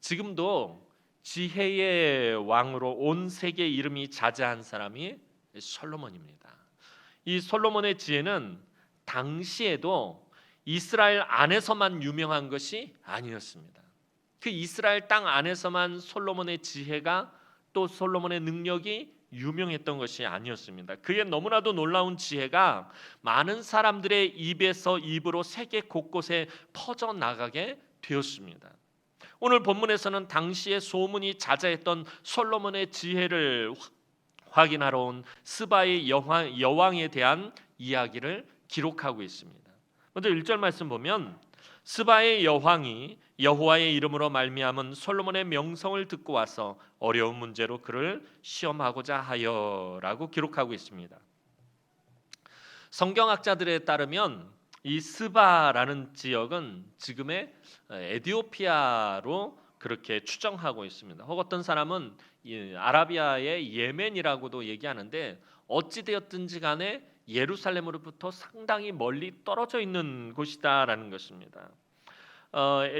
지금도 지혜의 왕으로 온 세계 이름이 자자한 사람이 솔로몬입니다. 이 솔로몬의 지혜는 당시에도 이스라엘 안에서만 유명한 것이 아니었습니다. 그 이스라엘 땅 안에서만 솔로몬의 지혜가 또 솔로몬의 능력이 유명했던 것이 아니었습니다. 그의 너무나도 놀라운 지혜가 많은 사람들의 입에서 입으로 세계 곳곳에 퍼져나가게 되었습니다. 오늘 본문에서는 당시에 소문이 자자했던 솔로몬의 지혜를 확인하러 온 스바의 여왕에 대한 이야기를 기록하고 있습니다. 먼저 1절 말씀 보면 스바의 여왕이 여호와의 이름으로 말미암은 솔로몬의 명성을 듣고 와서 어려운 문제로 그를 시험하고자 하여라고 기록하고 있습니다. 성경학자들에 따르면 이 스바라는 지역은 지금의 에티오피아로 그렇게 추정하고 있습니다. 혹 어떤 사람은 아라비아의 예멘이라고도 얘기하는데 어찌 되었든지 간에 예루살렘으로부터 상당히 멀리 떨어져 있는 곳이다라는 것입니다.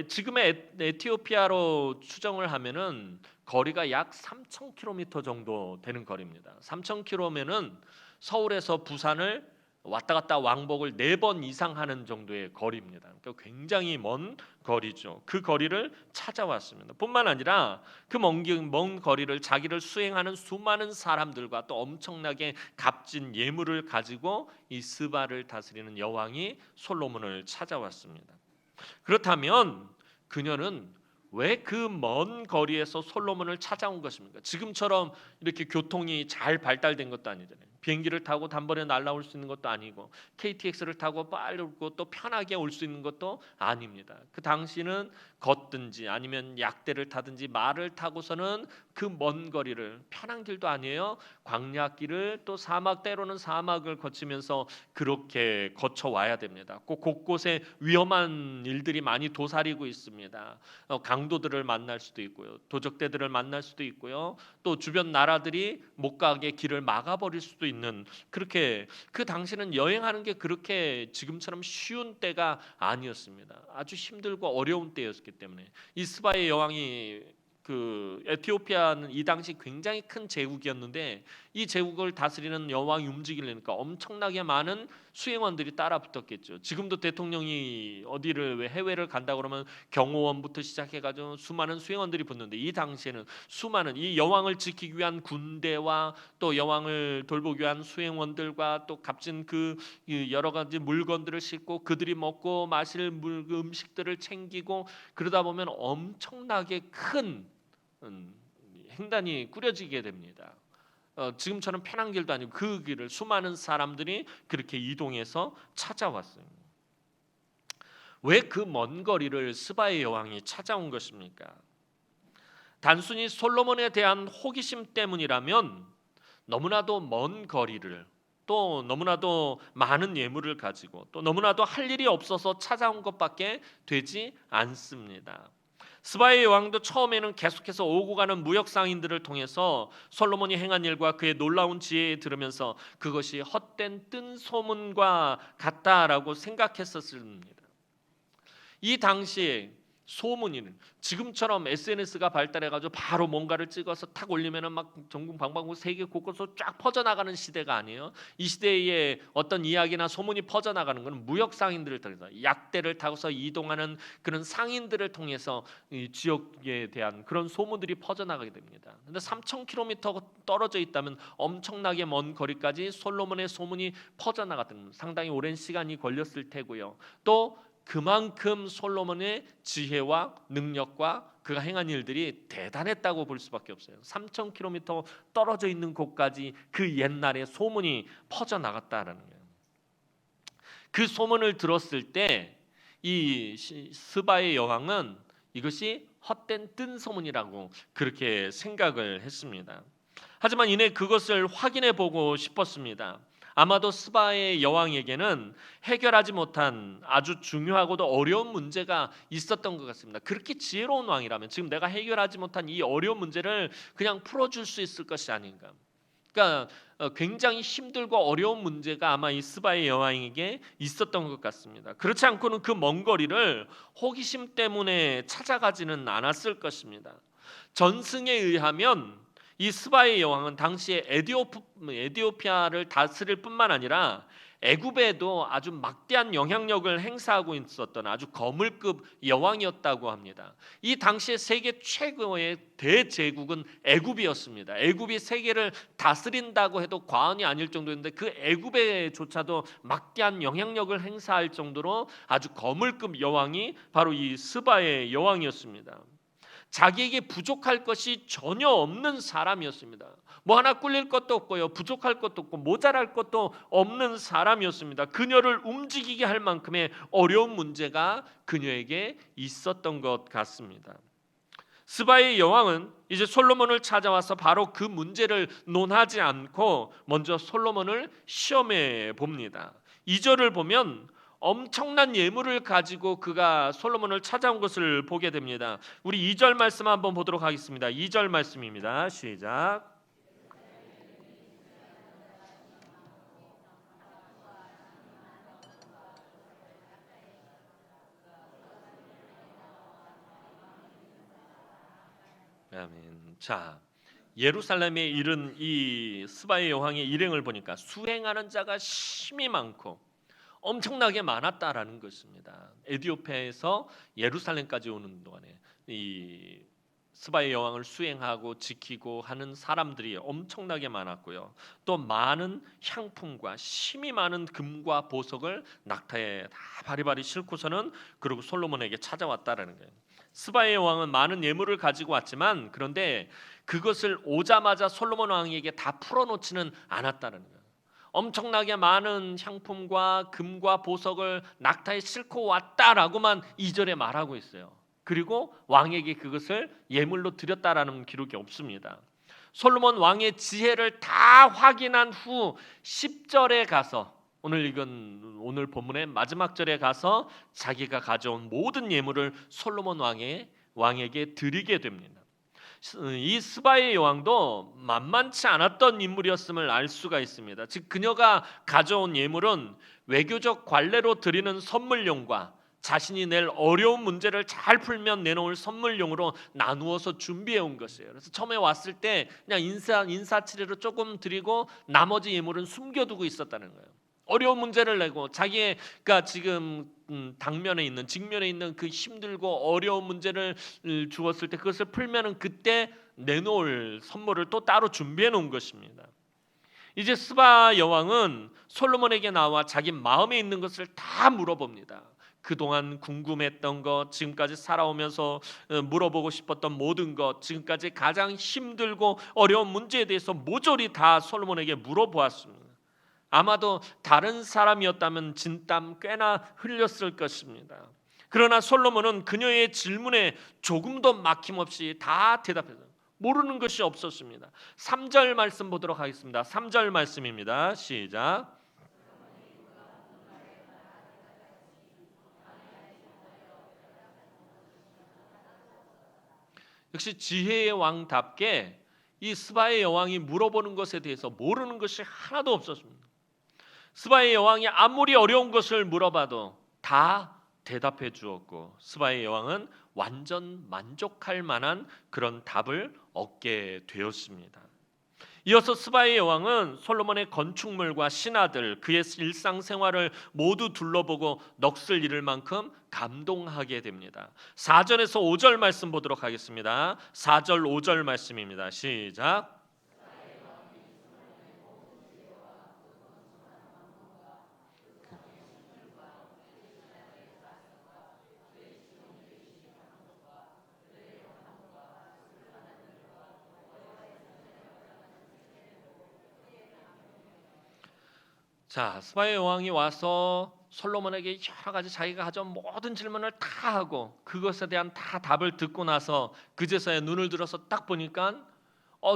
지금의 에티오피아로 추정을 하면은 거리가 약 3,000km 정도 되는 거리입니다. 3,000km면은 서울에서 부산을 왔다 갔다 왕복을 4번 이상 하는 정도의 거리입니다. 그러니까 굉장히 먼 거리죠. 그 거리를 찾아왔습니다. 뿐만 아니라 그 먼 거리를 자기를 수행하는 수많은 사람들과 또 엄청나게 값진 예물을 가지고 이 스바를 다스리는 여왕이 솔로몬을 찾아왔습니다. 그렇다면 그녀는 왜 그 먼 거리에서 솔로몬을 찾아온 것입니까? 지금처럼 이렇게 교통이 잘 발달된 것도 아니잖아요. 비행기를 타고 단번에 날아올 수 있는 것도 아니고 KTX를 타고 빨리 오고 또 편하게 올 수 있는 것도 아닙니다. 그 당시는 걷든지 아니면 약대를 타든지 말을 타고서는 그 먼 거리를, 편한 길도 아니에요, 광야길을 또 사막, 때로는 사막을 거치면서 그렇게 거쳐 와야 됩니다. 꼭 곳곳에 위험한 일들이 많이 도사리고 있습니다. 강도들을 만날 수도 있고요, 도적대들을 만날 수도 있고요, 또 주변 나라들이 못 가게 길을 막아버릴 수도 있는, 그렇게 그 당시는 여행하는 게 그렇게 지금처럼 쉬운 때가 아니었습니다. 아주 힘들고 어려운 때였기 때문에 이 스바의 여왕이 그 에티오피아는 이 당시 굉장히 큰 제국이었는데 이 제국을 다스리는 여왕이 움직이려니까 엄청나게 많은 수행원들이 따라 붙었겠죠. 지금도 대통령이 어디를 왜 해외를 간다 그러면 경호원부터 시작해가지고 수많은 수행원들이 붙는데 이 당시에는 수많은 이 여왕을 지키기 위한 군대와 또 여왕을 돌보기 위한 수행원들과 또 값진 그 여러 가지 물건들을 싣고 그들이 먹고 마실 그 음식들을 챙기고 그러다 보면 엄청나게 큰 횡단이 꾸려지게 됩니다. 지금처럼 편한 길도 아니고 그 길을 수많은 사람들이 그렇게 이동해서 찾아왔어요. 왜 그 먼 거리를 스바의 여왕이 찾아온 것입니까? 단순히 솔로몬에 대한 호기심 때문이라면 너무나도 먼 거리를, 또 너무나도 많은 예물을 가지고, 또 너무나도 할 일이 없어서 찾아온 것밖에 되지 않습니다. 스바의 여왕도 처음에는 계속해서 오고 가는 무역 상인들을 통해서 솔로몬이 행한 일과 그의 놀라운 지혜에 들으면서 그것이 헛된 뜬 소문과 같다라고 생각했었습니다. 이 당시에 소문이는 지금처럼 SNS가 발달해가지고 바로 뭔가를 찍어서 탁 올리면은 막 전국 방방곡 세계 곳곳으로 쫙 퍼져나가는 시대가 아니에요. 이 시대에 어떤 이야기나 소문이 퍼져나가는 것은 무역 상인들을 통해서, 약대를 타고서 이동하는 그런 상인들을 통해서 이 지역에 대한 그런 소문들이 퍼져나가게 됩니다. 근데 3,000km 떨어져 있다면 엄청나게 먼 거리까지 솔로몬의 소문이 퍼져나갔던, 상당히 오랜 시간이 걸렸을 테고요. 또 그만큼 솔로몬의 지혜와 능력과 그가 행한 일들이 대단했다고 볼 수밖에 없어요. 3,000km 떨어져 있는 곳까지 그 옛날에 소문이 퍼져나갔다라는 거예요. 그 소문을 들었을 때 이 스바의 여왕은 이것이 헛된 뜬 소문이라고 그렇게 생각을 했습니다. 하지만 이내 그것을 확인해 보고 싶었습니다. 아마도 스바의 여왕에게는 해결하지 못한 아주 중요하고도 어려운 문제가 있었던 것 같습니다. 그렇게 지혜로운 왕이라면 지금 내가 해결하지 못한 이 어려운 문제를 그냥 풀어줄 수 있을 것이 아닌가. 그러니까 굉장히 힘들고 어려운 문제가 아마 이 스바의 여왕에게 있었던 것 같습니다. 그렇지 않고는 그 먼 거리를 호기심 때문에 찾아가지는 않았을 것입니다. 전승에 의하면 이 스바의 여왕은 당시에 에디오피아를 다스릴 뿐만 아니라 애굽에도 아주 막대한 영향력을 행사하고 있었던 아주 거물급 여왕이었다고 합니다. 이 당시에 세계 최고의 대제국은 애굽이었습니다. 애굽이 세계를 다스린다고 해도 과언이 아닐 정도였는데 그 애굽에조차도 막대한 영향력을 행사할 정도로 아주 거물급 여왕이 바로 이 스바의 여왕이었습니다. 자기에게 부족할 것이 전혀 없는 사람이었습니다. 뭐 하나 꿀릴 것도 없고요, 부족할 것도 없고 모자랄 것도 없는 사람이었습니다. 그녀를 움직이게 할 만큼의 어려운 문제가 그녀에게 있었던 것 같습니다. 스바의 여왕은 이제 솔로몬을 찾아와서 바로 그 문제를 논하지 않고 먼저 솔로몬을 시험해 봅니다. 2절을 보면 엄청난 예물을 가지고 그가 솔로몬을 찾아온 것을 보게 됩니다. 우리 2절 말씀 한번 보도록 하겠습니다. 2절 말씀입니다. 시작. 아멘. 자, 예루살렘에 이른 이 스바의 여왕의 일행을 보니까 수행하는 자가 심히 많고 엄청나게 많았다라는 것입니다. 에디오피아에서 예루살렘까지 오는 동안에 이 스바의 여왕을 수행하고 지키고 하는 사람들이 엄청나게 많았고요. 또 많은 향품과 심히 많은 금과 보석을 낙타에 다 바리바리 싣고서는 그리고 솔로몬에게 찾아왔다라는 거예요. 스바의 여왕은 많은 예물을 가지고 왔지만 그런데 그것을 오자마자 솔로몬 왕에게 다 풀어놓지는 않았다는 거예요. 엄청나게 많은 향품과 금과 보석을 낙타에 싣고 왔다라고만 2절에 말하고 있어요. 그리고 왕에게 그것을 예물로 드렸다라는 기록이 없습니다. 솔로몬 왕의 지혜를 다 확인한 후 10절에 가서 오늘 본문의 마지막 절에 가서 자기가 가져온 모든 예물을 솔로몬 왕에게 드리게 됩니다. 이 스바의 여왕도 만만치 않았던 인물이었음을 알 수가 있습니다. 즉 그녀가 가져온 예물은 외교적 관례로 드리는 선물용과 자신이 낼 어려운 문제를 잘 풀면 내놓을 선물용으로 나누어서 준비해 온 것이에요. 그래서 처음에 왔을 때 그냥 인사치레로 조금 드리고 나머지 예물은 숨겨두고 있었다는 거예요. 어려운 문제를 내고 자기가 지금 직면에 있는 그 힘들고 어려운 문제를 주었을 때 그것을 풀면은 그때 내놓을 선물을 또 따로 준비해 놓은 것입니다. 이제 스바 여왕은 솔로몬에게 나와 자기 마음에 있는 것을 다 물어봅니다. 그동안 궁금했던 것, 지금까지 살아오면서 물어보고 싶었던 모든 것, 지금까지 가장 힘들고 어려운 문제에 대해서 모조리 다 솔로몬에게 물어보았습니다. 아마도 다른 사람이었다면 진땀 꽤나 흘렸을 것입니다. 그러나 솔로몬은 그녀의 질문에 조금도 막힘없이 다 대답했어요. 모르는 것이 없었습니다. 3절 말씀 보도록 하겠습니다. 3절 말씀입니다. 시작. 역시 지혜의 왕답게 이 스바의 여왕이 물어보는 것에 대해서 모르는 것이 하나도 없었습니다. 스바의 여왕이 아무리 어려운 것을 물어봐도 다 대답해 주었고 스바의 여왕은 완전 만족할 만한 그런 답을 얻게 되었습니다. 이어서 스바의 여왕은 솔로몬의 건축물과 신하들, 그의 일상생활을 모두 둘러보고 넋을 잃을 만큼 감동하게 됩니다. 4절에서 5절 말씀 보도록 하겠습니다. 4절 5절 말씀입니다. 시작. 자, 스바의 여왕이 와서 솔로몬에게 여러 가지 자기가 가져온 모든 질문을 다 하고 그것에 대한 다 답을 듣고 나서 그제서야 눈을 들어서 딱 보니까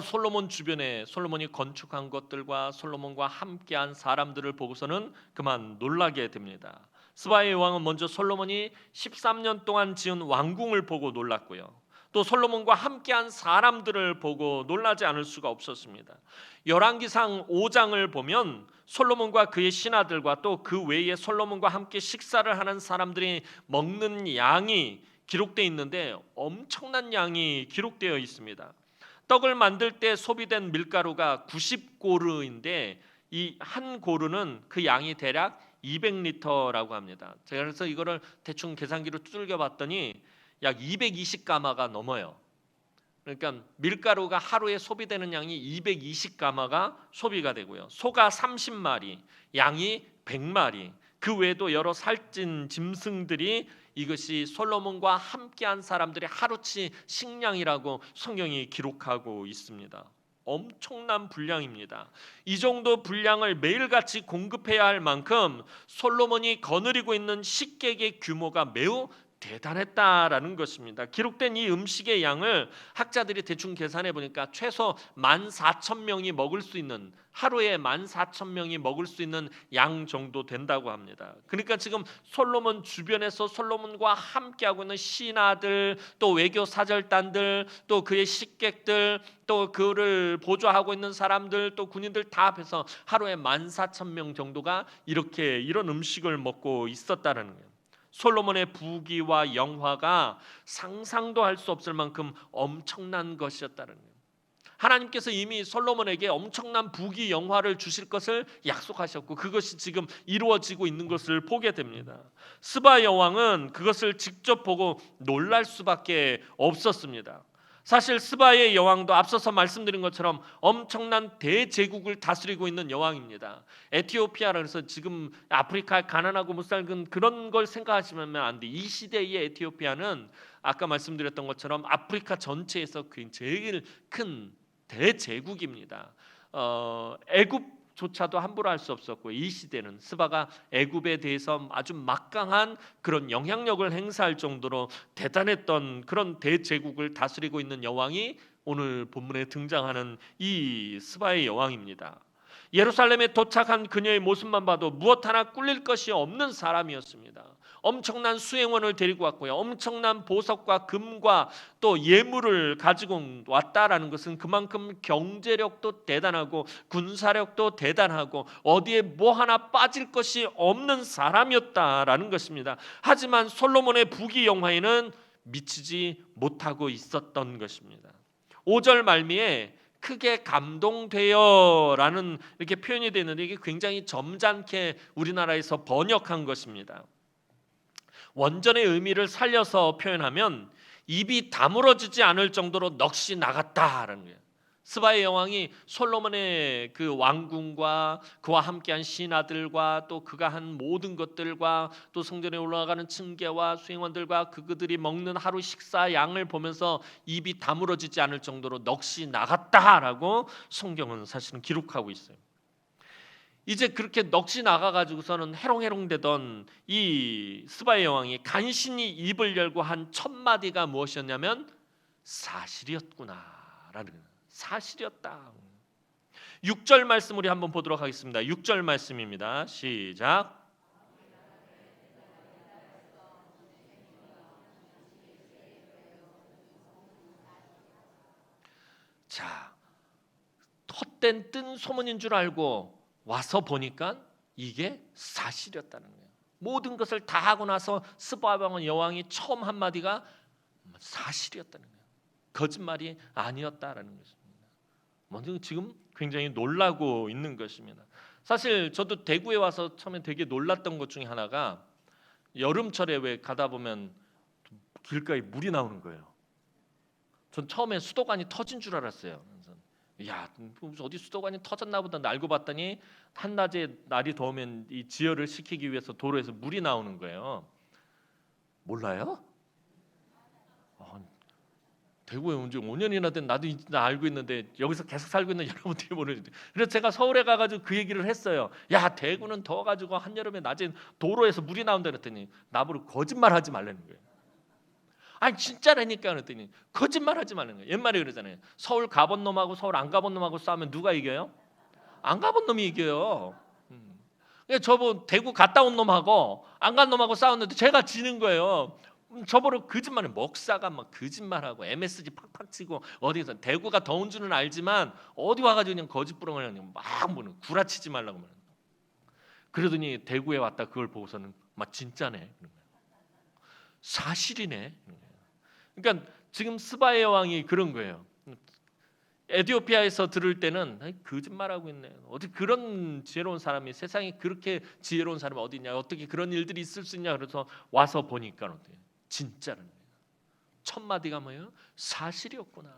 솔로몬 주변에 솔로몬이 건축한 것들과 솔로몬과 함께한 사람들을 보고서는 그만 놀라게 됩니다. 스바의 여왕은 먼저 솔로몬이 13년 동안 지은 왕궁을 보고 놀랐고요. 또 솔로몬과 함께한 사람들을 보고 놀라지 않을 수가 없었습니다. 열왕기상 5장을 보면 솔로몬과 그의 신하들과 또 그 외에 솔로몬과 함께 식사를 하는 사람들이 먹는 양이 기록되어 있는데 엄청난 양이 기록되어 있습니다. 떡을 만들 때 소비된 밀가루가 90고르인데 이 한 고르는 그 양이 대략 200리터라고 합니다. 제가 그래서 이거를 대충 계산기로 두들겨 봤더니 약 220가마가 넘어요. 그러니까 밀가루가 하루에 소비되는 양이 220가마가 소비가 되고요. 소가 30마리, 양이 100마리, 그 외에도 여러 살찐 짐승들이 이것이 솔로몬과 함께한 사람들의 하루치 식량이라고 성경이 기록하고 있습니다. 엄청난 분량입니다. 이 정도 분량을 매일같이 공급해야 할 만큼 솔로몬이 거느리고 있는 식객의 규모가 매우 대단했다라는 것입니다. 기록된 이 음식의 양을 학자들이 대충 계산해 보니까 최소 14,000명이 먹을 수 있는, 하루에 14,000명이 먹을 수 있는 양 정도 된다고 합니다. 그러니까 지금 솔로몬 주변에서 솔로몬과 함께하고 있는 신하들, 또 외교 사절단들, 또 그의 식객들, 또 그를 보조하고 있는 사람들, 또 군인들 다 합해서 하루에 14,000명 정도가 이런 음식을 먹고 있었다는 거예요. 솔로몬의 부귀와 영화가 상상도 할 수 없을 만큼 엄청난 것이었다는 거예요. 하나님께서 이미 솔로몬에게 엄청난 부귀 영화를 주실 것을 약속하셨고 그것이 지금 이루어지고 있는 것을 보게 됩니다. 스바 여왕은 그것을 직접 보고 놀랄 수밖에 없었습니다. 사실 스바의 여왕도 앞서서 말씀드린 것처럼 엄청난 대제국을 다스리고 있는 여왕입니다. 에티오피아라 해서 지금 아프리카에 가난하고 못 살던 그런 걸 생각하시면 안 돼. 이 시대의 에티오피아는 아까 말씀드렸던 것처럼 아프리카 전체에서 제일 큰 대제국입니다. 애굽조차도 함부로 할 수 없었고 이 시대는 스바가 애굽에 대해서 아주 막강한 그런 영향력을 행사할 정도로 대단했던 그런 대제국을 다스리고 있는 여왕이 오늘 본문에 등장하는 이 스바의 여왕입니다. 예루살렘에 도착한 그녀의 모습만 봐도 무엇 하나 꿀릴 것이 없는 사람이었습니다. 엄청난 수행원을 데리고 왔고요. 엄청난 보석과 금과 또 예물을 가지고 왔다라는 것은 그만큼 경제력도 대단하고 군사력도 대단하고 어디에 뭐 하나 빠질 것이 없는 사람이었다라는 것입니다. 하지만 솔로몬의 부귀 영화에는 미치지 못하고 있었던 것입니다. 5절 말미에 크게 감동되어라는 이렇게 표현이 되는데 이게 굉장히 점잖게 우리나라에서 번역한 것입니다. 원전의 의미를 살려서 표현하면 입이 다물어지지 않을 정도로 넋이 나갔다라는 거예요. 스바의 여왕이 솔로몬의 그 왕궁과 그와 함께한 신하들과 또 그가 한 모든 것들과 또 성전에 올라가는 층계와 수행원들과 그들이 먹는 하루 식사 양을 보면서 입이 다물어지지 않을 정도로 넋이 나갔다라고 성경은 사실은 기록하고 있어요. 이제 그렇게 넋이 나가가지고서는 해롱해롱되던 이 스바의 여왕이 간신히 입을 열고 한 첫 마디가 무엇이었냐면 사실이었구나라는 거예요. 사실이었다. 6절 말씀 우리 한번 보도록 하겠습니다. 6절 말씀입니다. 시작. 자, 헛된 뜬 소문인 줄 알고 와서 보니까 이게 사실이었다는 거예요. 모든 것을 다 하고 나서 스바 여왕이 처음 한마디가 사실이었다는 거예요. 거짓말이 아니었다라는 것입니다. 먼저 지금 굉장히 놀라고 있는 것입니다. 사실 저도 대구에 와서 처음에 되게 놀랐던 것 중에 하나가 여름철에 왜 가다 보면 길가에 물이 나오는 거예요. 전 처음에 수도관이 터진 줄 알았어요. 야, 어디 수도관이 터졌나 보다 알고 봤더니 한낮에 날이 더우면 이 지혈을 시키기 위해서 도로에서 물이 나오는 거예요. 몰라요? 대구에 온 지 5년이나 된 나도 알고 있는데 여기서 계속 살고 있는 여러분들이 모르는데 그래서 제가 서울에 가가지고 그 얘기를 했어요. 야, 대구는 더워가지고 한여름에 낮에 도로에서 물이 나온다 그랬더니 나보고 거짓말하지 말라는 거예요. 아니 진짜라니까 그랬더니 거짓말하지 말라는 거예요. 옛말에 그러잖아요. 서울 가본 놈하고 서울 안 가본 놈하고 싸우면 누가 이겨요? 안 가본 놈이 이겨요. 저번 대구 갔다 온 놈하고 안 간 놈하고 싸웠는데 제가 지는 거예요. 저보러 거짓말해. 목사가 막 거짓말하고 MSG 팍팍 치고 어디서 대구가 더운 줄은 알지만 어디 와가지고 그냥 거짓부렁을 그냥 막 뭐는 구라치지 말라고 말하는. 그러더니 대구에 왔다 그걸 보고서는 막 진짜네. 사실이네. 그러니까 지금 스바의 왕이 그런 거예요. 에티오피아에서 들을 때는 거짓말하고 있네. 어떻게 그런 지혜로운 사람이 세상에 그렇게 지혜로운 사람이 어디 있냐? 어떻게 그런 일들이 있을 수 있냐? 그래서 와서 보니까 어때요? 진짜라는 거예요. 첫 마디가 뭐예요? 사실이었구나.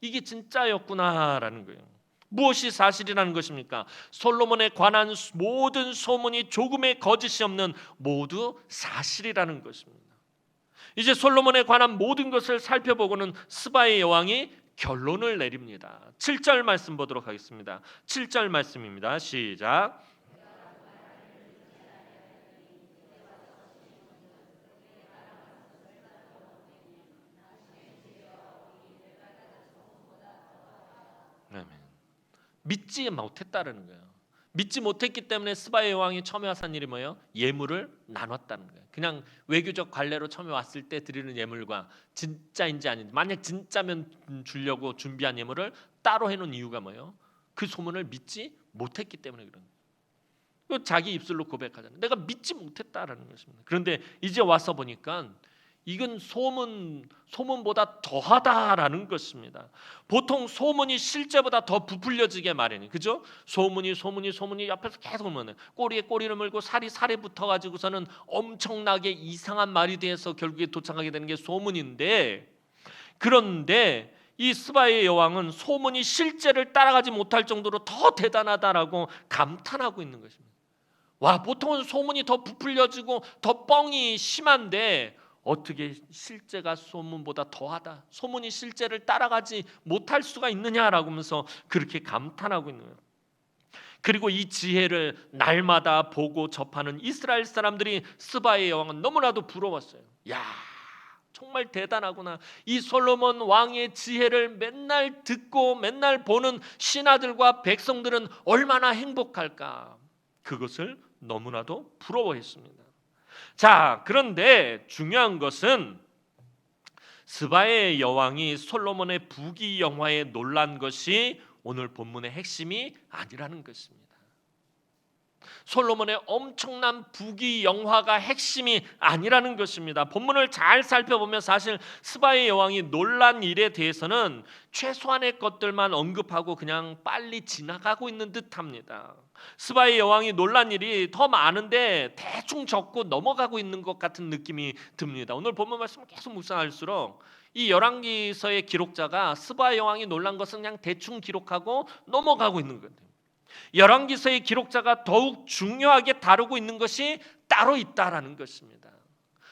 이게 진짜였구나라는 거예요. 무엇이 사실이라는 것입니까? 솔로몬에 관한 모든 소문이 조금의 거짓이 없는 모두 사실이라는 것입니다. 이제 솔로몬에 관한 모든 것을 살펴보고는 스바의 여왕이 결론을 내립니다. 7절 말씀 보도록 하겠습니다. 7절 말씀입니다. 시작. 아멘. 믿지 못했다는 거예요. 믿지 못했기 때문에 스바의 여왕이 처음에 와서 한 일이 뭐예요? 예물을 나눴다는 거예요. 그냥 외교적 관례로 처음에 왔을 때 드리는 예물과 진짜인지 아닌지, 만약 진짜면 주려고 준비한 예물을 따로 해놓은 이유가 뭐예요? 그 소문을 믿지 못했기 때문에 그런 거예요. 자기 입술로 고백하잖아요. 내가 믿지 못했다라는 것입니다. 그런데 이제 와서 보니까 이건 소문보다 더하다라는 것입니다. 보통 소문이 실제보다 더 부풀려지게 마련이, 그죠? 소문이 옆에서 계속 오면 꼬리에 꼬리를 물고 살에 붙어가지고서는 엄청나게 이상한 말이 돼서 결국에 도착하게 되는 게 소문인데, 그런데 이 스바의 여왕은 소문이 실제를 따라가지 못할 정도로 더 대단하다라고 감탄하고 있는 것입니다. 와, 보통은 소문이 더 부풀려지고 더 뻥이 심한데 어떻게 실제가 소문보다 더하다, 소문이 실제를 따라가지 못할 수가 있느냐라고 하면서 그렇게 감탄하고 있는 거예요. 그리고 이 지혜를 날마다 보고 접하는 이스라엘 사람들이 스바의 여왕은 너무나도 부러웠어요. 야, 정말 대단하구나. 이 솔로몬 왕의 지혜를 맨날 듣고 맨날 보는 신하들과 백성들은 얼마나 행복할까. 그것을 너무나도 부러워했습니다. 자, 그런데 중요한 것은 스바의 여왕이 솔로몬의 부귀영화에 놀란 것이 오늘 본문의 핵심이 아니라는 것입니다. 솔로몬의 엄청난 부귀영화가 핵심이 아니라는 것입니다. 본문을 잘 살펴보면 사실 스바의 여왕이 놀란 일에 대해서는 최소한의 것들만 언급하고 그냥 빨리 지나가고 있는 듯합니다. 스바의 여왕이 놀란 일이 더 많은데 대충 적고 넘어가고 있는 것 같은 느낌이 듭니다. 오늘 본문 말씀을 계속 묵상할수록 이 열왕기서의 기록자가 스바의 여왕이 놀란 것은 그냥 대충 기록하고 넘어가고 있는 거예요. 열왕기서의 기록자가 더욱 중요하게 다루고 있는 것이 따로 있다라는 것입니다.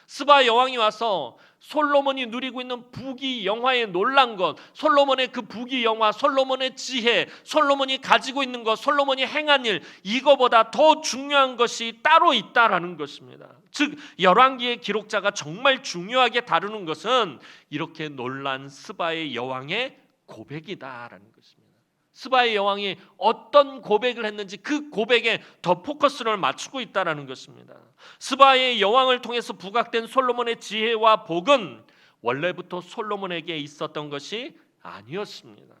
스바 여왕이 와서 솔로몬이 누리고 있는 부귀영화에 놀란 것, 솔로몬의 그 부귀영화, 솔로몬의 지혜, 솔로몬이 가지고 있는 것, 솔로몬이 행한 일, 이거보다 더 중요한 것이 따로 있다라는 것입니다. 즉 열왕기의 기록자가 정말 중요하게 다루는 것은 이렇게 놀란 스바의 여왕의 고백이다라는 것입니다. 스바의 여왕이 어떤 고백을 했는지 그 고백에 더 포커스를 맞추고 있다는 것입니다. 스바의 여왕을 통해서 부각된 솔로몬의 지혜와 복은 원래부터 솔로몬에게 있었던 것이 아니었습니다.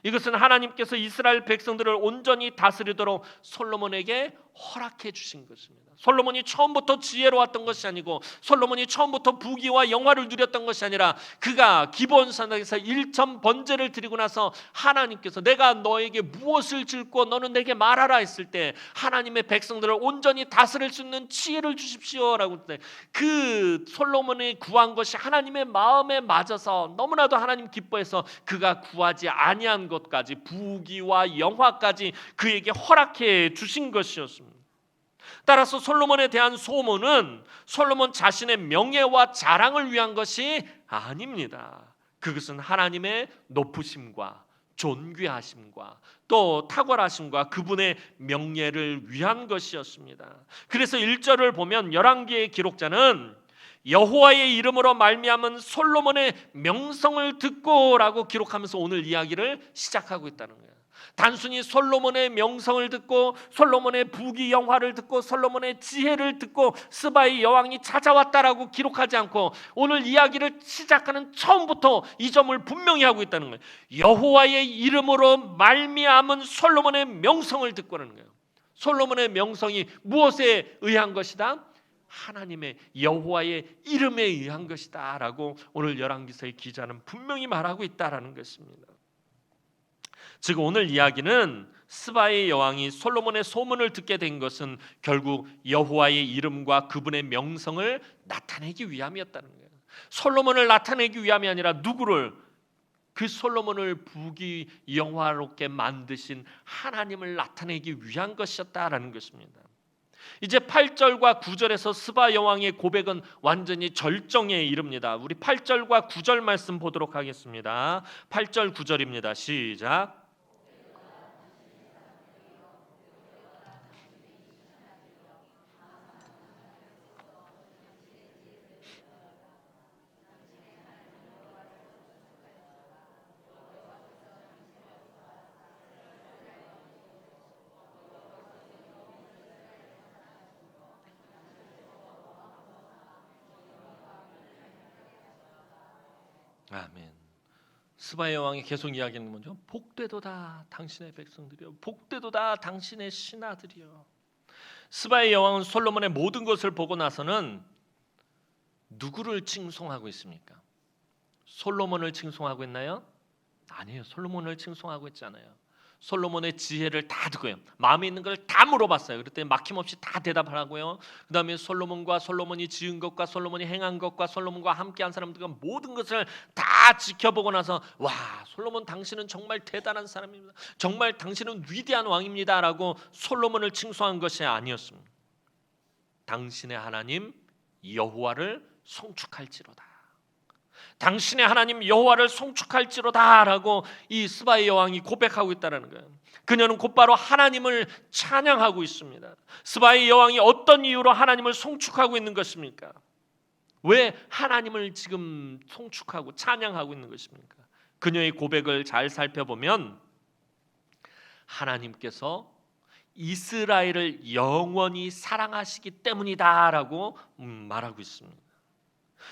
이것은 하나님께서 이스라엘 백성들을 온전히 다스리도록 솔로몬에게 허락해 주신 것입니다. 솔로몬이 처음부터 지혜로웠던 것이 아니고 솔로몬이 처음부터 부귀와 영화를 누렸던 것이 아니라 그가 기브온산에서 1천 번제를 드리고 나서 하나님께서 내가 너에게 무엇을 줄고 너는 내게 말하라 했을 때 하나님의 백성들을 온전히 다스릴 수 있는 지혜를 주십시오라고 할 때 그 솔로몬이 구한 것이 하나님의 마음에 맞아서 너무나도 하나님 기뻐해서 그가 구하지 아니한 것까지 부귀와 영화까지 그에게 허락해 주신 것이었습니다. 따라서 솔로몬에 대한 소문은 솔로몬 자신의 명예와 자랑을 위한 것이 아닙니다. 그것은 하나님의 높으심과 존귀하심과 또 탁월하심과 그분의 명예를 위한 것이었습니다. 그래서 1절을 보면 열왕기의 기록자는 여호와의 이름으로 말미암은 솔로몬의 명성을 듣고라고 기록하면서 오늘 이야기를 시작하고 있다는 거예요. 단순히 솔로몬의 명성을 듣고 솔로몬의 부귀 영화를 듣고 솔로몬의 지혜를 듣고 스바의 여왕이 찾아왔다라고 기록하지 않고 오늘 이야기를 시작하는 처음부터 이 점을 분명히 하고 있다는 거예요. 여호와의 이름으로 말미암은 솔로몬의 명성을 듣고라는 거예요. 솔로몬의 명성이 무엇에 의한 것이다? 하나님의 여호와의 이름에 의한 것이다 라고 오늘 열왕기서의 기자는 분명히 말하고 있다라는 것입니다. 즉 오늘 이야기는 스바의 여왕이 솔로몬의 소문을 듣게 된 것은 결국 여호와의 이름과 그분의 명성을 나타내기 위함이었다는 거예요. 솔로몬을 나타내기 위함이 아니라 누구를? 그 솔로몬을 부귀 영화롭게 만드신 하나님을 나타내기 위한 것이었다라는 것입니다. 이제 8절과 9절에서 스바 여왕의 고백은 완전히 절정에 이릅니다. 우리 8절과 9절 말씀 보도록 하겠습니다. 8절 9절입니다. 시작. 아멘. 스바의 여왕이 계속 이야기하는 거죠. 복되도다 당신의 백성들이여, 복되도다 당신의 신하들이여. 스바의 여왕은 솔로몬의 모든 것을 보고 나서는 누구를 칭송하고 있습니까? 솔로몬을 칭송하고 있나요? 아니에요. 솔로몬을 칭송하고 있지 않아요. 솔로몬의 지혜를 다 듣고요. 마음에 있는 걸 다 물어봤어요. 그랬더니 막힘없이 다 대답하라고요. 그 다음에 솔로몬과 솔로몬이 지은 것과 솔로몬이 행한 것과 솔로몬과 함께한 사람들과 모든 것을 다 지켜보고 나서 와, 솔로몬 당신은 정말 대단한 사람입니다. 정말 당신은 위대한 왕입니다 라고 솔로몬을 칭송한 것이 아니었습니다. 당신의 하나님 여호와를 송축할지로다. 당신의 하나님 여호와를 송축할지로다라고 이 스바의 여왕이 고백하고 있다는 거예요. 그녀는 곧바로 하나님을 찬양하고 있습니다. 스바의 여왕이 어떤 이유로 하나님을 송축하고 있는 것입니까? 왜 하나님을 지금 송축하고 찬양하고 있는 것입니까? 그녀의 고백을 잘 살펴보면 하나님께서 이스라엘을 영원히 사랑하시기 때문이다라고 말하고 있습니다.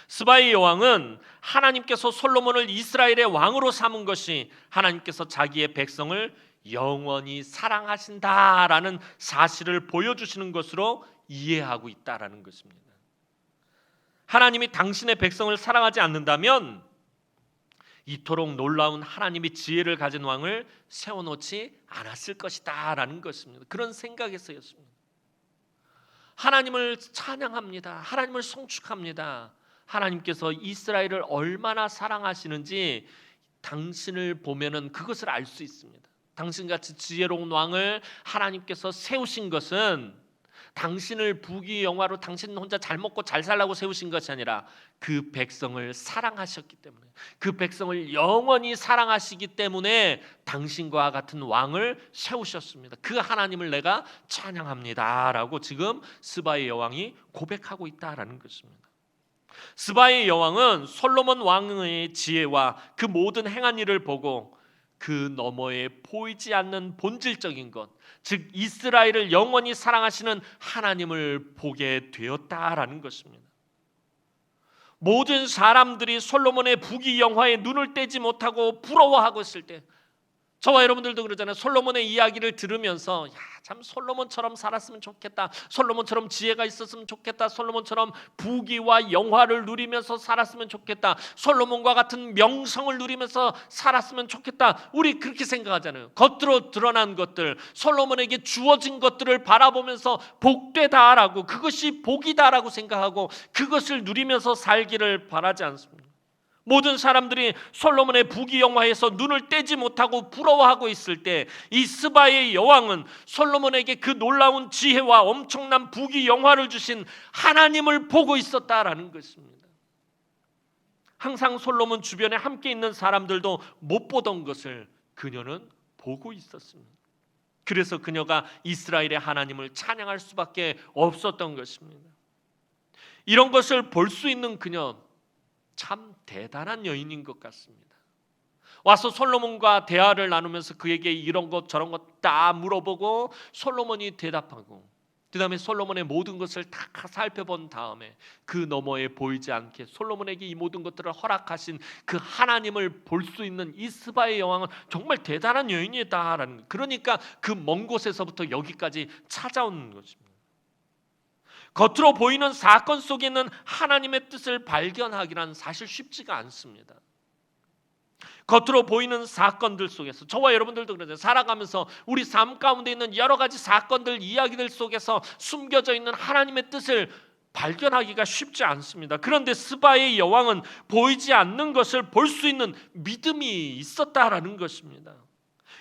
스바의 여왕은 하나님께서 솔로몬을 이스라엘의 왕으로 삼은 것이 하나님께서 자기의 백성을 영원히 사랑하신다라는 사실을 보여주시는 것으로 이해하고 있다라는 것입니다. 하나님이 당신의 백성을 사랑하지 않는다면 이토록 놀라운 하나님의 지혜를 가진 왕을 세워놓지 않았을 것이다라는 것입니다. 그런 생각에서였습니다. 하나님을 찬양합니다. 하나님을 송축합니다. 하나님께서 이스라엘을 얼마나 사랑하시는지 당신을 보면은 그것을 알 수 있습니다. 당신같이 지혜로운 왕을 하나님께서 세우신 것은 당신을 부귀 영화로 당신 혼자 잘 먹고 잘 살라고 세우신 것이 아니라 그 백성을 사랑하셨기 때문에, 그 백성을 영원히 사랑하시기 때문에 당신과 같은 왕을 세우셨습니다. 그 하나님을 내가 찬양합니다 라고 지금 스바의 여왕이 고백하고 있다라는 것입니다. 스바의 여왕은 솔로몬 왕의 지혜와 그 모든 행한 일을 보고 그 너머에 보이지 않는 본질적인 것, 즉 이스라엘을 영원히 사랑하시는 하나님을 보게 되었다라는 것입니다. 모든 사람들이 솔로몬의 부귀 영화에 눈을 떼지 못하고 부러워하고 있을 때, 저와 여러분들도 그러잖아요. 솔로몬의 이야기를 들으면서 참 솔로몬처럼 살았으면 좋겠다, 솔로몬처럼 지혜가 있었으면 좋겠다, 솔로몬처럼 부귀와 영화를 누리면서 살았으면 좋겠다, 솔로몬과 같은 명성을 누리면서 살았으면 좋겠다. 우리 그렇게 생각하잖아요. 겉으로 드러난 것들, 솔로몬에게 주어진 것들을 바라보면서 복되다라고, 그것이 복이다라고 생각하고 그것을 누리면서 살기를 바라지 않습니다. 모든 사람들이 솔로몬의 부귀 영화에서 눈을 떼지 못하고 부러워하고 있을 때 이 스바의 여왕은 솔로몬에게 그 놀라운 지혜와 엄청난 부귀 영화를 주신 하나님을 보고 있었다라는 것입니다. 항상 솔로몬 주변에 함께 있는 사람들도 못 보던 것을 그녀는 보고 있었습니다. 그래서 그녀가 이스라엘의 하나님을 찬양할 수밖에 없었던 것입니다. 이런 것을 볼 수 있는 그녀, 참 대단한 여인인 것 같습니다. 와서 솔로몬과 대화를 나누면서 그에게 이런 것 저런 것 다 물어보고 솔로몬이 대답하고, 그 다음에 솔로몬의 모든 것을 다 살펴본 다음에 그 너머에 보이지 않게 솔로몬에게 이 모든 것들을 허락하신 그 하나님을 볼 수 있는 이 스바의 여왕은 정말 대단한 여인이다라는, 그러니까 그 먼 곳에서부터 여기까지 찾아오는 것입니다. 겉으로 보이는 사건 속에 있는 하나님의 뜻을 발견하기란 사실 쉽지가 않습니다. 겉으로 보이는 사건들 속에서, 저와 여러분들도 그러죠. 살아가면서 우리 삶 가운데 있는 여러 가지 사건들, 이야기들 속에서 숨겨져 있는 하나님의 뜻을 발견하기가 쉽지 않습니다. 그런데 스바의 여왕은 보이지 않는 것을 볼 수 있는 믿음이 있었다라는 것입니다.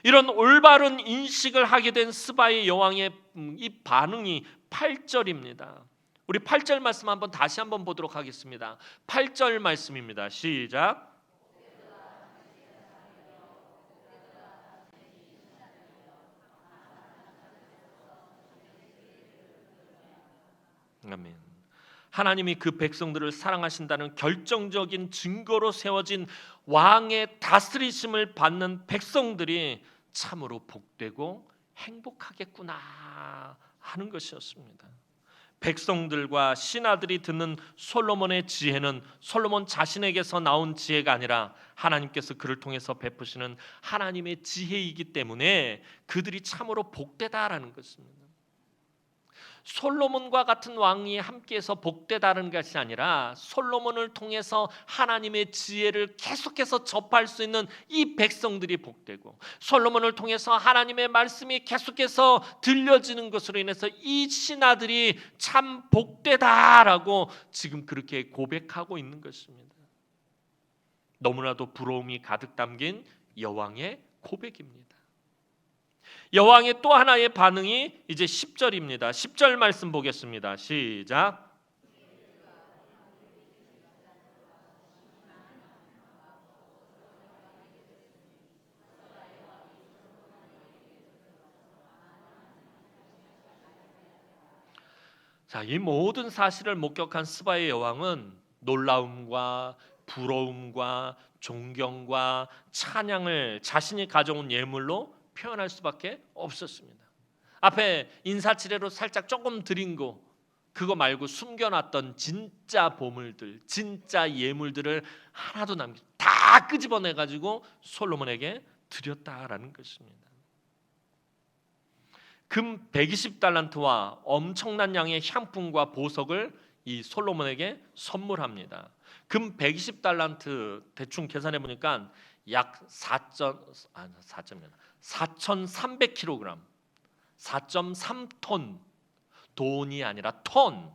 이런 올바른 인식을 하게 된 스바의 여왕의 이 반응이 8절입니다. 우리 8절 말씀 한번 다시 한번 보도록 하겠습니다. 8절 말씀입니다. 시작. 아멘. 하나님이 그 백성들을 사랑하신다는 결정적인 증거로 세워진 왕의 다스리심을 받는 백성들이 참으로 복되고 행복하겠구나 하는 것이었습니다. 백성들과 신하들이 듣는 솔로몬의 지혜는 솔로몬 자신에게서 나온 지혜가 아니라 하나님께서 그를 통해서 베푸시는 하나님의 지혜이기 때문에 그들이 참으로 복되다라는 것입니다. 솔로몬과 같은 왕이 함께해서 복되다는 것이 아니라 솔로몬을 통해서 하나님의 지혜를 계속해서 접할 수 있는 이 백성들이 복되고, 솔로몬을 통해서 하나님의 말씀이 계속해서 들려지는 것으로 인해서 이 신하들이 참 복되다라고 지금 그렇게 고백하고 있는 것입니다. 너무나도 부러움이 가득 담긴 여왕의 고백입니다. 여왕의 또 하나의 반응이 이제 10절입니다. 10절 말씀 보겠습니다. 시작. 자, 이 모든 사실을 목격한 스바의 여왕은 놀라움과 부러움과 존경과 찬양을 자신이 가져온 예물로 표현할 수밖에 없었습니다. 앞에 인사치레로 살짝 조금 드린 거, 그거 말고 숨겨놨던 진짜 보물들, 진짜 예물들을 하나도 남기지 다 끄집어내가지고 솔로몬에게 드렸다라는 것입니다. 금 120달란트와 엄청난 양의 향품과 보석을 이 솔로몬에게 선물합니다. 금 120달란트 대충 계산해 보니까 약 4,300kg, 4.3톤, 돈이 아니라 톤.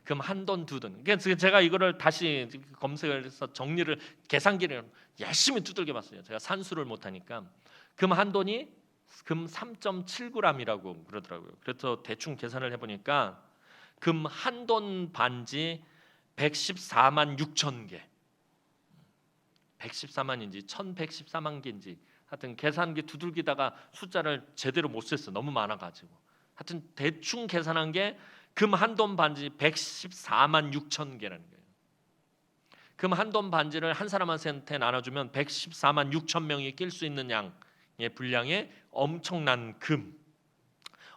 그럼 한 돈, 두 돈. 그래서 제가 이거를 다시 검색을 해서 정리를, 계산기를 열심히 두들겨 봤어요. 제가 산수를 못하니까. 그럼 한 돈이 금 3.7g이라고 그러더라고요. 그래서 대충 계산을 해보니까 금 한 돈 반지 114만 6천 개. 114만인지 1114만 개인지 하여튼 계산기 두들기다가 숫자를 제대로 못 셌어. 너무 많아가지고. 하여튼 대충 계산한 게 금 한 돈 반지 114만 6천 개라는 거예요. 금 한 돈 반지를 한 사람한테 나눠주면 114만 6천 명이 낄 수 있는 양의 분량의 엄청난 금,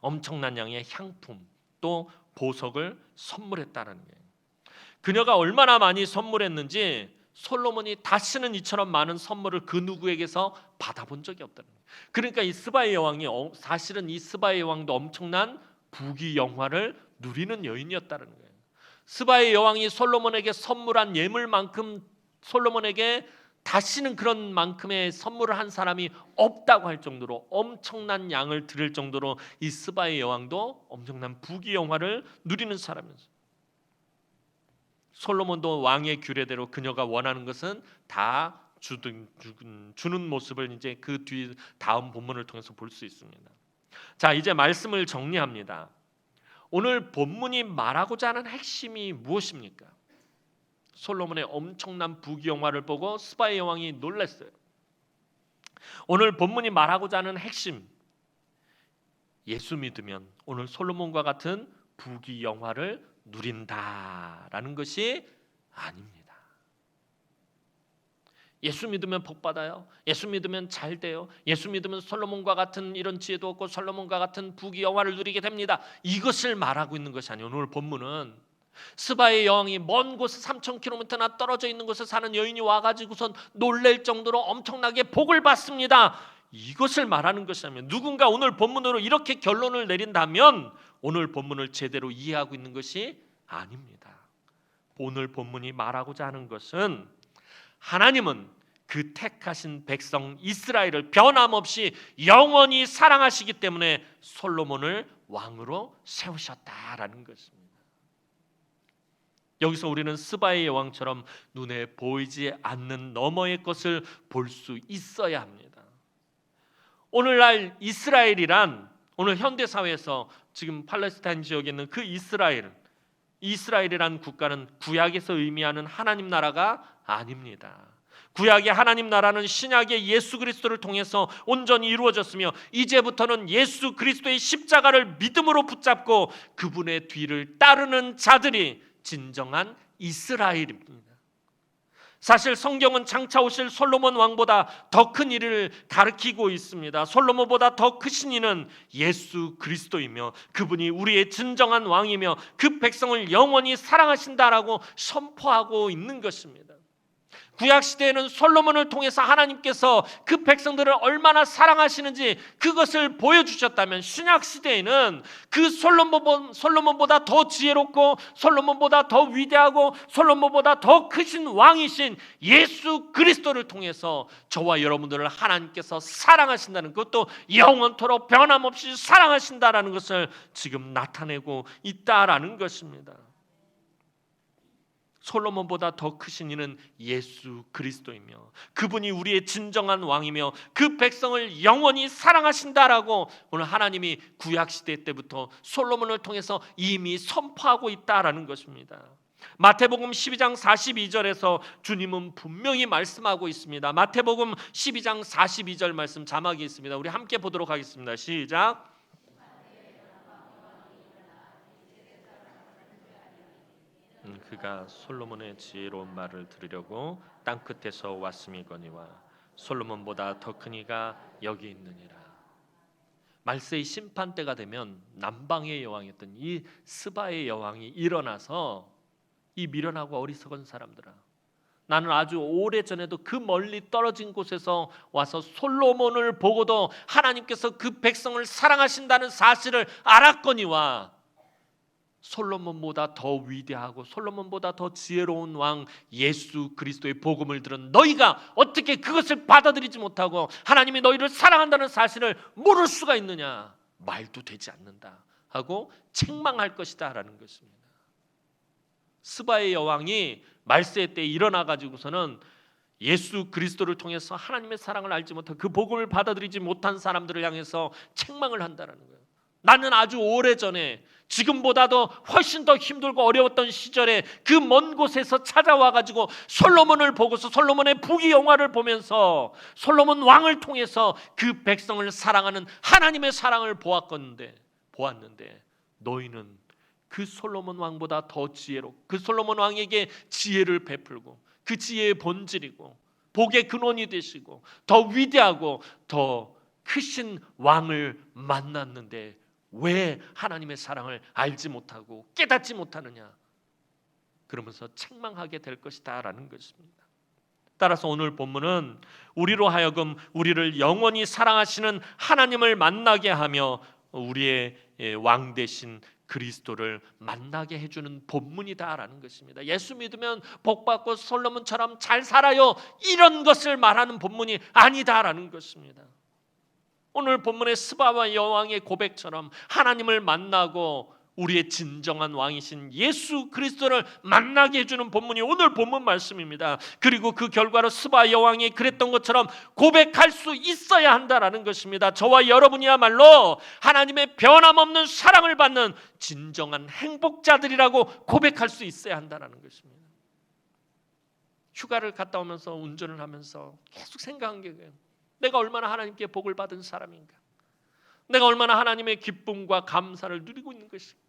엄청난 양의 향품, 또 보석을 선물했다는 거예요. 그녀가 얼마나 많이 선물했는지 솔로몬이 다시는 이처럼 많은 선물을 그 누구에게서 받아본 적이 없다는 거예요. 그러니까 이 스바의 여왕이 사실은 이 스바의 여왕도 엄청난 부귀 영화를 누리는 여인이었다는 거예요. 스바의 여왕이 솔로몬에게 선물한 예물만큼 솔로몬에게 다시는 그런 만큼의 선물을 한 사람이 없다고 할 정도로 엄청난 양을 드릴 정도로 이 스바의 여왕도 엄청난 부귀 영화를 누리는 사람이었어요. 솔로몬도 왕의 규례대로 그녀가 원하는 것은 다 주는 모습을 이제 그 뒤 다음 본문을 통해서 볼 수 있습니다. 자, 이제 말씀을 정리합니다. 오늘 본문이 말하고자 하는 핵심이 무엇입니까? 솔로몬의 엄청난 부귀영화를 보고 스바의 여왕이 놀랐어요. 오늘 본문이 말하고자 하는 핵심, 예수 믿으면 오늘 솔로몬과 같은 부귀영화를 누린다라는 것이 아닙니다. 예수 믿으면 복 받아요. 예수 믿으면 잘 돼요. 예수 믿으면 솔로몬과 같은 이런 지혜도 얻고 솔로몬과 같은 부귀 영화를 누리게 됩니다. 이것을 말하고 있는 것이 아니에요. 오늘 본문은 스바의 여왕이 먼 곳에 3,000km나 떨어져 있는 곳에 사는 여인이 와가지고선 놀랄 정도로 엄청나게 복을 받습니다. 이것을 말하는 것이 아니면, 누군가 오늘 본문으로 이렇게 결론을 내린다면 오늘 본문을 제대로 이해하고 있는 것이 아닙니다. 오늘 본문이 말하고자 하는 것은 하나님은 그 택하신 백성 이스라엘을 변함없이 영원히 사랑하시기 때문에 솔로몬을 왕으로 세우셨다라는 것입니다. 여기서 우리는 스바의 여왕처럼 눈에 보이지 않는 너머의 것을 볼 수 있어야 합니다. 오늘날 이스라엘이란, 오늘 현대사회에서 지금 팔레스타인 지역에 있는 그 이스라엘이란 국가는 구약에서 의미하는 하나님 나라가 아닙니다. 구약의 하나님 나라는 신약의 예수 그리스도를 통해서 온전히 이루어졌으며 이제부터는 예수 그리스도의 십자가를 믿음으로 붙잡고 그분의 뒤를 따르는 자들이 진정한 이스라엘입니다. 사실 성경은 장차 오실 솔로몬 왕보다 더 큰 일을 가리키고 있습니다. 솔로몬보다 더 크신 이는 예수 그리스도이며 그분이 우리의 진정한 왕이며 그 백성을 영원히 사랑하신다라고 선포하고 있는 것입니다. 구약 시대에는 솔로몬을 통해서 하나님께서 그 백성들을 얼마나 사랑하시는지 그것을 보여주셨다면, 신약 시대에는 그 솔로몬보다 더 지혜롭고 솔로몬보다 더 위대하고 솔로몬보다 더 크신 왕이신 예수 그리스도를 통해서 저와 여러분들을 하나님께서 사랑하신다는, 그것도 영원토록 변함없이 사랑하신다라는 것을 지금 나타내고 있다라는 것입니다. 솔로몬보다 더 크신 이는 예수 그리스도이며 그분이 우리의 진정한 왕이며 그 백성을 영원히 사랑하신다라고 오늘 하나님이 구약시대 때부터 솔로몬을 통해서 이미 선포하고 있다라는 것입니다. 마태복음 12장 42절에서 주님은 분명히 말씀하고 있습니다. 마태복음 12장 42절 말씀 자막이 있습니다. 우리 함께 보도록 하겠습니다. 시작. 그가 솔로몬의 지혜로운 말을 들으려고 땅끝에서 왔음이거니와 솔로몬보다 더 큰 이가 여기 있느니라. 말세의 심판 때가 되면 남방의 여왕이었던 이 스바의 여왕이 일어나서 이 미련하고 어리석은 사람들아, 나는 아주 오래전에도 그 멀리 떨어진 곳에서 와서 솔로몬을 보고도 하나님께서 그 백성을 사랑하신다는 사실을 알았거니와 솔로몬보다 더 위대하고 솔로몬보다 더 지혜로운 왕 예수 그리스도의 복음을 들은 너희가 어떻게 그것을 받아들이지 못하고 하나님이 너희를 사랑한다는 사실을 모를 수가 있느냐, 말도 되지 않는다 하고 책망할 것이다 라는 것입니다. 스바의 여왕이 말세 때 일어나 가지고서는 예수 그리스도를 통해서 하나님의 사랑을 알지 못하고 그 복음을 받아들이지 못한 사람들을 향해서 책망을 한다는 거예요. 나는 아주 오래전에, 지금보다도 훨씬 더 힘들고 어려웠던 시절에 그 먼 곳에서 찾아와 가지고 솔로몬을 보고서 솔로몬의 부귀 영화를 보면서 솔로몬 왕을 통해서 그 백성을 사랑하는 하나님의 사랑을 보았는데 너희는 그 솔로몬 왕보다 더 지혜롭고 그 솔로몬 왕에게 지혜를 베풀고 그 지혜의 본질이고 복의 근원이 되시고 더 위대하고 더 크신 왕을 만났는데 왜 하나님의 사랑을 알지 못하고 깨닫지 못하느냐, 그러면서 책망하게 될 것이다 라는 것입니다. 따라서 오늘 본문은 우리로 하여금 우리를 영원히 사랑하시는 하나님을 만나게 하며 우리의 왕 되신 그리스도를 만나게 해주는 본문이다라는 것입니다. 예수 믿으면 복받고 솔로몬처럼 잘 살아요, 이런 것을 말하는 본문이 아니다라는 것입니다. 오늘 본문의 스바와 여왕의 고백처럼 하나님을 만나고 우리의 진정한 왕이신 예수 그리스도를 만나게 해주는 본문이 오늘 본문 말씀입니다. 그리고 그 결과로 스바 여왕이 그랬던 것처럼 고백할 수 있어야 한다라는 것입니다. 저와 여러분이야말로 하나님의 변함없는 사랑을 받는 진정한 행복자들이라고 고백할 수 있어야 한다라는 것입니다. 휴가를 갔다 오면서 운전을 하면서 계속 생각한 게 그래요. 내가 얼마나 하나님께 복을 받은 사람인가, 내가 얼마나 하나님의 기쁨과 감사를 누리고 있는 것인가,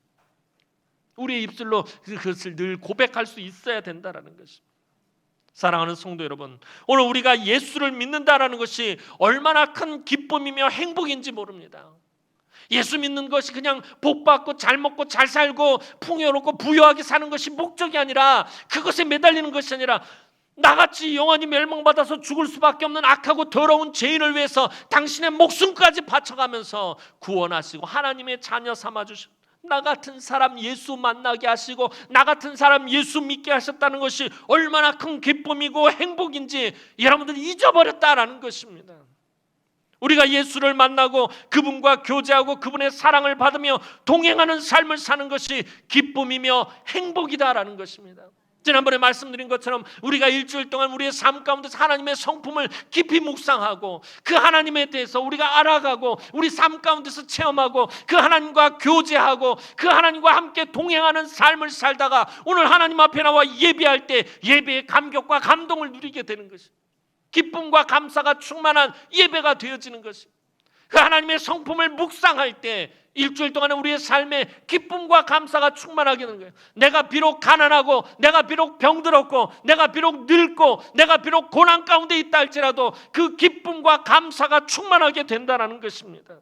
우리의 입술로 그것을 늘 고백할 수 있어야 된다라는 것입니다. 사랑하는 성도 여러분, 오늘 우리가 예수를 믿는다라는 것이 얼마나 큰 기쁨이며 행복인지 모릅니다. 예수 믿는 것이 그냥 복받고 잘 먹고 잘 살고 풍요롭고 부유하게 사는 것이 목적이 아니라, 그것에 매달리는 것이 아니라 나같이 영원히 멸망받아서 죽을 수밖에 없는 악하고 더러운 죄인을 위해서 당신의 목숨까지 바쳐가면서 구원하시고 하나님의 자녀 삼아주시고 나 같은 사람 예수 만나게 하시고 나 같은 사람 예수 믿게 하셨다는 것이 얼마나 큰 기쁨이고 행복인지 여러분들이 잊어버렸다라는 것입니다. 우리가 예수를 만나고 그분과 교제하고 그분의 사랑을 받으며 동행하는 삶을 사는 것이 기쁨이며 행복이다라는 것입니다. 지난번에 말씀드린 것처럼 우리가 일주일 동안 우리의 삶 가운데서 하나님의 성품을 깊이 묵상하고 그 하나님에 대해서 우리가 알아가고 우리 삶 가운데서 체험하고 그 하나님과 교제하고 그 하나님과 함께 동행하는 삶을 살다가 오늘 하나님 앞에 나와 예배할 때 예배의 감격과 감동을 누리게 되는 것입니다. 기쁨과 감사가 충만한 예배가 되어지는 것입니다. 그 하나님의 성품을 묵상할 때 일주일 동안에 우리의 삶에 기쁨과 감사가 충만하게 되는 거예요. 내가 비록 가난하고 내가 비록 병들었고 내가 비록 늙고 내가 비록 고난 가운데 있다 할지라도 그 기쁨과 감사가 충만하게 된다는 것입니다.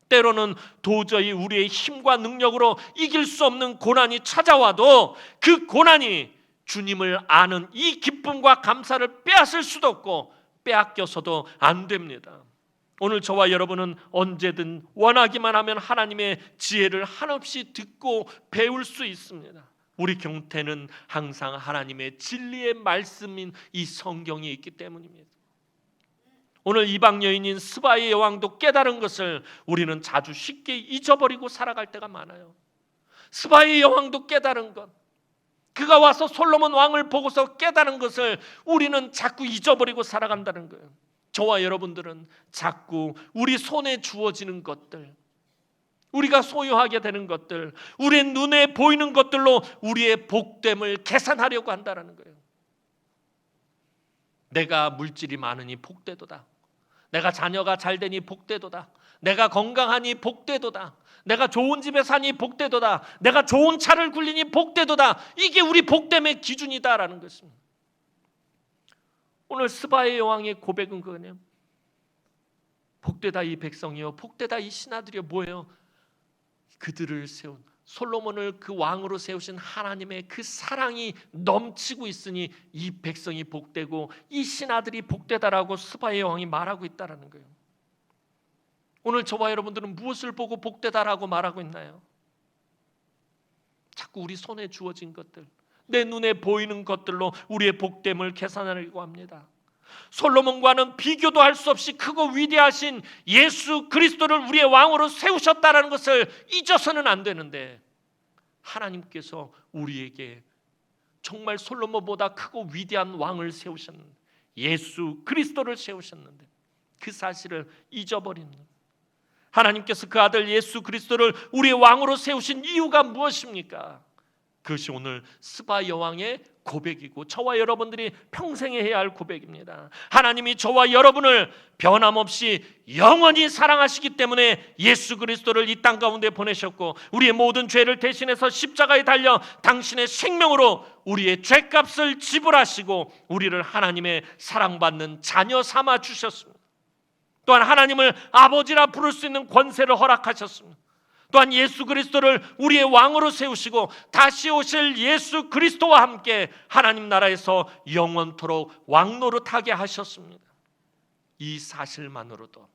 때로는 도저히 우리의 힘과 능력으로 이길 수 없는 고난이 찾아와도 그 고난이 주님을 아는 이 기쁨과 감사를 빼앗을 수도 없고 빼앗겨서도 안 됩니다. 오늘 저와 여러분은 언제든 원하기만 하면 하나님의 지혜를 한없이 듣고 배울 수 있습니다. 우리 곁에는 항상 하나님의 진리의 말씀인 이 성경이 있기 때문입니다. 오늘 이방 여인인 스바의 여왕도 깨달은 것을 우리는 자주 쉽게 잊어버리고 살아갈 때가 많아요. 스바의 여왕도 깨달은 것, 그가 와서 솔로몬 왕을 보고서 깨달은 것을 우리는 자꾸 잊어버리고 살아간다는 거예요. 저와 여러분들은 자꾸 우리 손에 주어지는 것들, 우리가 소유하게 되는 것들, 우리의 눈에 보이는 것들로 우리의 복됨을 계산하려고 한다는 거예요. 내가 물질이 많으니 복되도다. 내가 자녀가 잘 되니 복되도다. 내가 건강하니 복되도다. 내가 좋은 집에 사니 복되도다. 내가 좋은 차를 굴리니 복되도다. 이게 우리 복됨의 기준이다라는 것입니다. 오늘 스바의 여왕의 고백은 그거네요. 복되다 이 백성이요, 복되다 이 신하들이요. 뭐예요? 그들을 세운, 솔로몬을 그 왕으로 세우신 하나님의 그 사랑이 넘치고 있으니 이 백성이 복되고 이 신하들이 복되다라고 스바의 여왕이 말하고 있다라는 거예요. 오늘 저와 여러분들은 무엇을 보고 복되다라고 말하고 있나요? 자꾸 우리 손에 주어진 것들, 내 눈에 보이는 것들로 우리의 복됨을 계산하려고 합니다. 솔로몬과는 비교도 할 수 없이 크고 위대하신 예수 그리스도를 우리의 왕으로 세우셨다는 것을 잊어서는 안 되는데, 하나님께서 우리에게 정말 솔로몬보다 크고 위대한 왕을 세우셨는데, 예수 그리스도를 세우셨는데 그 사실을 잊어버리는, 하나님께서 그 아들 예수 그리스도를 우리의 왕으로 세우신 이유가 무엇입니까? 그것이 오늘 스바 여왕의 고백이고 저와 여러분들이 평생에 해야 할 고백입니다. 하나님이 저와 여러분을 변함없이 영원히 사랑하시기 때문에 예수 그리스도를 이 땅 가운데 보내셨고 우리의 모든 죄를 대신해서 십자가에 달려 당신의 생명으로 우리의 죄값을 지불하시고 우리를 하나님의 사랑받는 자녀 삼아 주셨습니다. 또한 하나님을 아버지라 부를 수 있는 권세를 허락하셨습니다. 또한 예수 그리스도를 우리의 왕으로 세우시고 다시 오실 예수 그리스도와 함께 하나님 나라에서 영원토록 왕노릇하게 하셨습니다. 이 사실만으로도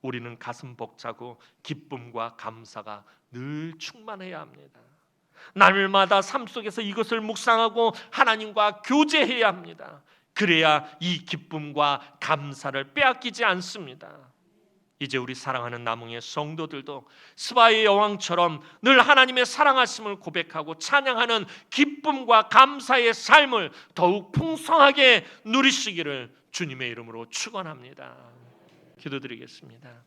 우리는 가슴 벅차고 기쁨과 감사가 늘 충만해야 합니다. 날마다 삶 속에서 이것을 묵상하고 하나님과 교제해야 합니다. 그래야 이 기쁨과 감사를 빼앗기지 않습니다. 이제 우리 사랑하는 남흥의 성도들도 스바의 여왕처럼 늘 하나님의 사랑하심을 고백하고 찬양하는 기쁨과 감사의 삶을 더욱 풍성하게 누리시기를 주님의 이름으로 축원합니다. 기도드리겠습니다.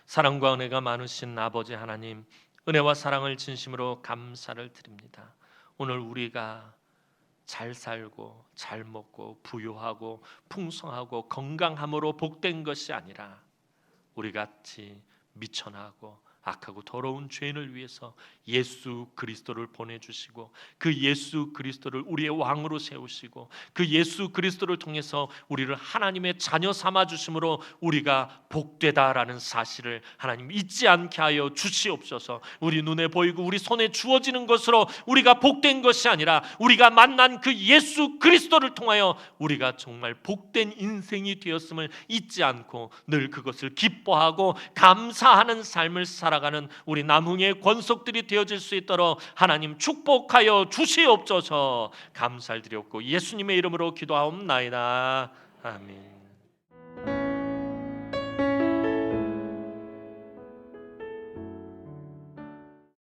사랑과 은혜가 많으신 아버지 하나님, 은혜와 사랑을 진심으로 감사를 드립니다. 오늘 우리가 잘 살고 잘 먹고 부유하고 풍성하고 건강함으로 복된 것이 아니라 우리 같이 미천하고 악하고 더러운 죄인을 위해서 예수 그리스도를 보내주시고 그 예수 그리스도를 우리의 왕으로 세우시고 그 예수 그리스도를 통해서 우리를 하나님의 자녀 삼아 주심으로 우리가 복되다라는 사실을 하나님 잊지 않게 하여 주시옵소서. 우리 눈에 보이고 우리 손에 주어지는 것으로 우리가 복된 것이 아니라 우리가 만난 그 예수 그리스도를 통하여 우리가 정말 복된 인생이 되었음을 잊지 않고 늘 그것을 기뻐하고 감사하는 삶을 살아가는 우리 남흥의 권속들이 되어질 수 있도록 하나님 축복하여 주시옵소서. 감사를 드렸고 예수님의 이름으로 기도하옵나이다. 아멘.